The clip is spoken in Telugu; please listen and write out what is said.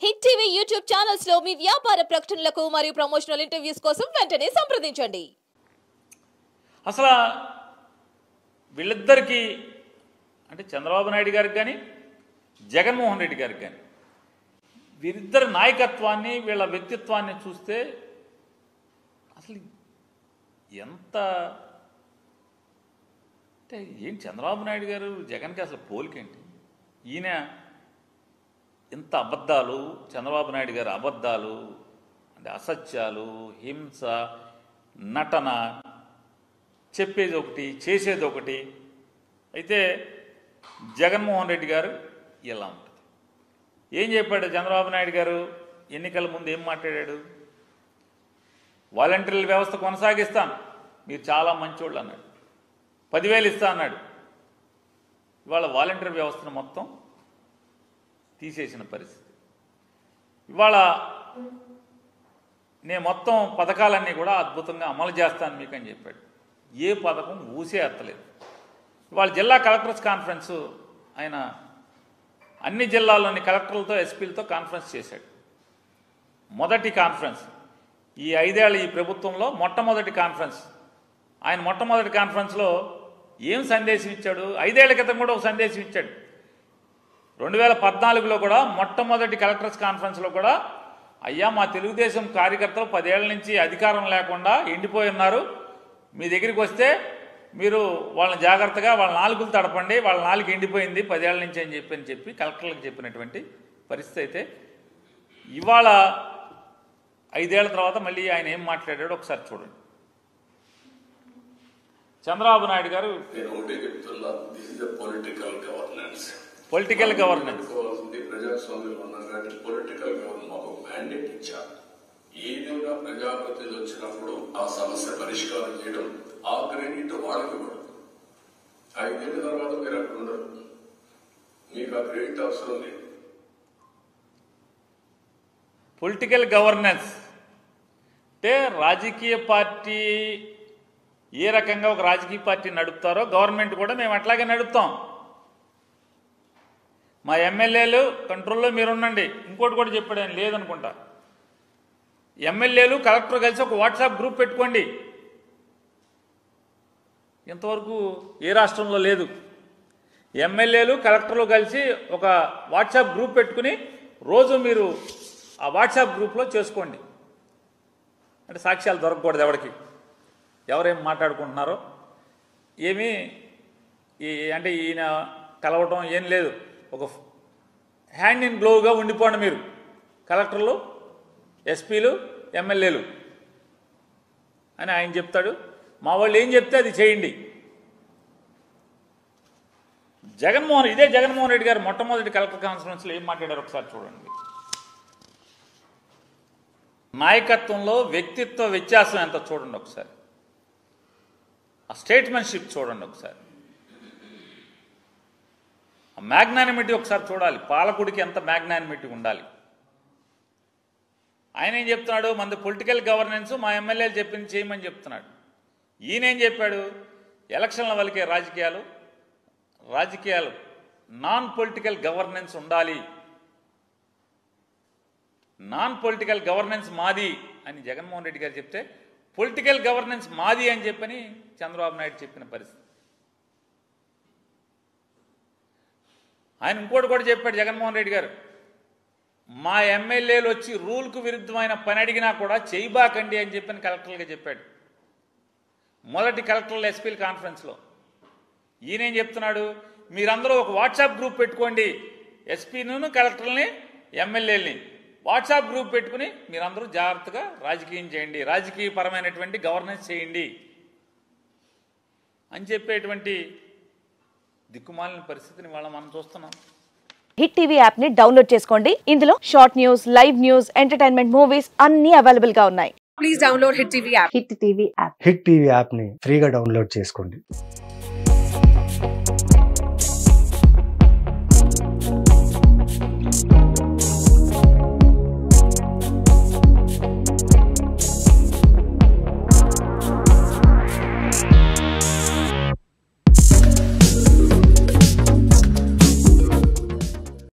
హిట్ టీవీ యూట్యూబ్ ఛానల్స్ లో మీ వ్యాపార ప్రకటనలకు మరియు ప్రమోషనల్ ఇంటర్వ్యూస్ కోసం వెంటనే సంప్రదించండి. అసలు వీళ్ళిద్దరికీ అంటే చంద్రబాబు నాయుడు గారికి కానీ జగన్మోహన్ రెడ్డి గారికి కానీ వీరిద్దరి నాయకత్వాన్ని వీళ్ళ వ్యక్తిత్వాన్ని చూస్తే అసలు ఎంత అంటే ఏంటి చంద్రబాబు నాయుడు గారు జగన్కి అసలు పోలికేంటి? ఈయన ఇంత అబద్ధాలు, చంద్రబాబు నాయుడు గారు అబద్ధాలు అంటే అసత్యాలు, హింస, నటన, చెప్పేది ఒకటి చేసేది ఒకటి. అయితే జగన్మోహన్ రెడ్డి గారు ఇలా ఉంటుంది. ఏం చెప్పాడు చంద్రబాబు నాయుడు గారు? ఎన్నికల ముందు ఏం మాట్లాడాడు? వాలంటీర్ల వ్యవస్థ కొనసాగిస్తాను, మీరు చాలా మంచోళ్ళు అన్నాడు. 10,000 ఇస్తా అన్నాడు. ఇవాళ వాలంటీర్ వ్యవస్థను మొత్తం తీసేసిన పరిస్థితి. ఇవాళ నేను మొత్తం పథకాలన్నీ కూడా అద్భుతంగా అమలు చేస్తాను మీకు అని చెప్పాడు. ఏ పథకం ఊసే ఎత్తలేదు. ఇవాళ జిల్లా కలెక్టర్స్ కాన్ఫరెన్స్ ఆయన అన్ని జిల్లాల్లోని కలెక్టర్లతో ఎస్పీలతో కాన్ఫరెన్స్ చేశాడు. మొదటి కాన్ఫరెన్స్ ఈ 5 ఏళ్ళ ఈ ప్రభుత్వంలో మొట్టమొదటి కాన్ఫరెన్స్. ఆయన మొట్టమొదటి కాన్ఫరెన్స్లో ఏం సందేశం ఇచ్చాడు? 5 ఏళ్ల క్రితం కూడా ఒక సందేశం ఇచ్చాడు. 2014లో కూడా మొట్టమొదటి కలెక్టర్స్ కాన్ఫరెన్స్లో కూడా, అయ్యా మా తెలుగుదేశం కార్యకర్తలు 10 ఏళ్ల నుంచి అధికారం లేకుండా ఎండిపోయి ఉన్నారు, మీ దగ్గరికి వస్తే మీరు వాళ్ళని జాగ్రత్తగా వాళ్ళ నాలుగులు తడపండి, వాళ్ళ నాలుగు ఎండిపోయింది 10 ఏళ్ల నుంచి అని చెప్పి కలెక్టర్లకు చెప్పినటువంటి పరిస్థితి. అయితే ఇవాళ 5 ఏళ్ల తర్వాత మళ్ళీ ఆయన ఏం మాట్లాడాడో ఒకసారి చూడండి. చంద్రబాబు నాయుడు గారు పొలిటికల్ గవర్నెన్స్ ప్రజాస్వామ్యం ఉన్నాం కాబట్టి పొలిటికల్ గవర్నెన్స్ మాకు మ్యాండేట్ ఇచ్చారు. ఏదైనా ప్రజాప్రతినిధులు వచ్చినప్పుడు ఆ సమస్య పరిష్కారం చేయడం ఆ క్రెడిట్ వాళ్ళకి పడుతుంది. 5 ఏళ్ల తర్వాత మీరు అక్కడ ఉండరు, మీకు ఆ క్రెడిట్ అవసరం లేదు. పొలిటికల్ గవర్నెన్స్ అంటే రాజకీయ పార్టీ ఏ రకంగా ఒక రాజకీయ పార్టీ నడుపుతారో గవర్నమెంట్ కూడా మేము అట్లాగే నడుపుతాం. మా ఎమ్మెల్యేలు కంట్రోల్లో మీరు ఉండండి. ఇంకోటి కూడా చెప్పాడు ఆయన, లేదనుకుంటా, ఎమ్మెల్యేలు కలెక్టర్ కలిసి ఒక వాట్సాప్ గ్రూప్ పెట్టుకోండి. ఇంతవరకు ఏ రాష్ట్రంలో లేదు. ఎమ్మెల్యేలు కలెక్టర్లు కలిసి ఒక వాట్సాప్ గ్రూప్ పెట్టుకుని రోజు మీరు ఆ వాట్సాప్ గ్రూప్లో చేసుకోండి. అంటే సాక్ష్యాలు దొరకకూడదు ఎవరికి, ఎవరేం మాట్లాడుకుంటున్నారో ఏమీ అంటే ఈయన కలవటం ఏం లేదు. ఒక హ్యాండ్ ఇన్ గ్లోవ్గా ఉండిపోండి మీరు, కలెక్టర్లు, ఎస్పీలు, ఎమ్మెల్యేలు అని ఆయన చెప్తాడు. మా వాళ్ళు ఏం చెప్తే అది చేయండి. ఇదే జగన్మోహన్ రెడ్డి గారు మొట్టమొదటి కలెక్టర్ కాన్ఫరెన్స్లో ఏం మాట్లాడారు ఒకసారి చూడండి. నాయకత్వంలో వ్యక్తిత్వ వ్యత్యాసం ఎంత చూడండి ఒకసారి. ఆ స్టేట్మెంట్షిప్ చూడండి ఒకసారి. ఆ మ్యాగ్నానిమిటీ ఒకసారి చూడాలి. పాలకుడికి ఎంత మ్యాగ్నానిమిటీ ఉండాలి. ఆయన ఏం చెప్తున్నాడు? మనది పొలిటికల్ గవర్నెన్స్, మా ఎమ్మెల్యేలు చెప్పింది చేయమని చెప్తున్నాడు. ఈయన ఏం చెప్పాడు? ఎలక్షన్ల వరకే రాజకీయాలు నాన్ పొలిటికల్ గవర్నెన్స్ ఉండాలి, నాన్ పొలిటికల్ గవర్నెన్స్ మాది అని జగన్మోహన్ రెడ్డి గారు చెప్తే, పొలిటికల్ గవర్నెన్స్ మాది అని చెప్పని చంద్రబాబు నాయుడు చెప్పిన పరిస్థితి. ఆయన ఇంకోటి కూడా చెప్పాడు జగన్మోహన్ రెడ్డి గారు, మా ఎమ్మెల్యేలు వచ్చి రూల్కు విరుద్ధమైన పని అడిగినా కూడా చేయబాకండి అని చెప్పని కలెక్టర్లుగా చెప్పాడు. మొదటి కలెక్టర్ల ఎస్పీల కాన్ఫరెన్స్లో ఈయనేం చెప్తున్నాడు? మీరందరూ ఒక వాట్సాప్ గ్రూప్ పెట్టుకోండి, ఎస్పీను, కలెక్టర్ని, ఎమ్మెల్యేలని వాట్సాప్ గ్రూప్ పెట్టుకుని మీరందరూ జాగ్రత్తగా రాజకీయం చేయండి, రాజకీయపరమైనటువంటి గవర్నెన్స్ చేయండి అని చెప్పేటువంటి దిక్కుమాలిన పరిస్థితిని వాళ్ళ మనం చూస్తున్నాం. హిట్ టీవీ యాప్ ని డౌన్లోడ్ చేసుకోండి. ఇందులో short news, live news, entertainment movies అన్ని అవైలబుల్ గా ఉన్నాయి. Please download hit TV app. Hit TV app ని ఫ్రీగా డౌన్లోడ్ చేసుకోండి.